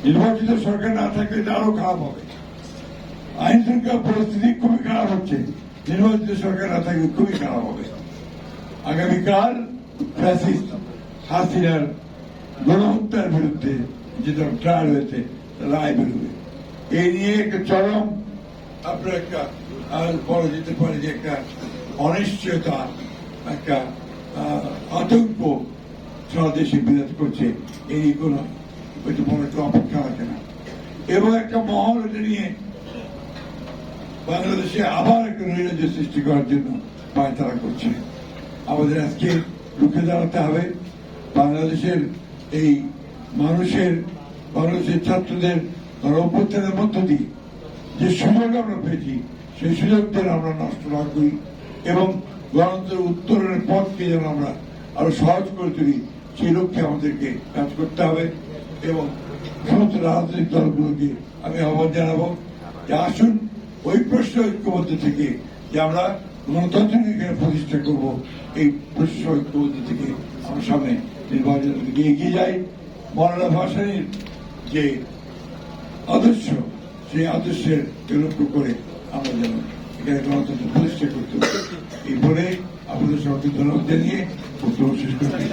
নির্বাচিত সরকার না থাকলে এটা আরো খারাপ হবে। আইন শৃঙ্খলা পরিস্থিতি খুবই খারাপ হচ্ছে, নির্বাচিত সরকার না থাকলে খুবই খারাপ হবে। আগামীকাল ফ্যাসিস্ট হাসিনার গণহত্যার বিরুদ্ধে যেটা ট্রায়াল হয়েছে রায় বেরোবে। এই নিয়ে একটা চরম আপনার একটা বলা যেতে পারে যে একটা অনিশ্চয়তা, একটা আতঙ্ক সারা দেশে বিরাজ করছে। এই কোনো বড় একটা অপেক্ষা রাখে না, এবং একটা মহল এটা নিয়ে বাংলাদেশে আবার একটা নৈরাজ্য সৃষ্টি করার জন্য পায়তারা করছে। আমাদের আজকে রুখে দাঁড়াতে হবে। বাংলাদেশের এই বাংলাদেশের ছাত্রদের অভ্যুত্থানের মধ্য দিয়ে যে সুযোগ আমরা পেয়েছি, সেই সুযোগদের আমরা নষ্ট না করি এবং গণতন্ত্রের উত্তরণের পথকে যেন আমরা আরো সহজ করে তুলি, সেই লক্ষ্যে আমাদেরকে কাজ করতে হবে। এবং সমস্ত রাজনৈতিক দলগুলোকে আমি আহ্বান জানাবো যে আসুন ওই প্রশ্ন ঐক্যবদ্ধ থেকে যে আমরা গণতন্ত্রকে এখানে প্রতিষ্ঠা করবো, এই প্রশ্ন ঐক্যবদ্ধ থেকে আমরা সামনে নির্বাচনের দিকে এগিয়ে যাই। মৌলানা ভাসানীর যে আদর্শ, সেই আদর্শের লক্ষ্য করে আমরা যেন এখানে গণতন্ত্র প্রতিষ্ঠা করতে পারি। এই বলে আপনাদের সবাইকে ধন্যবাদ জানিয়ে বক্তব্য শেষ করতে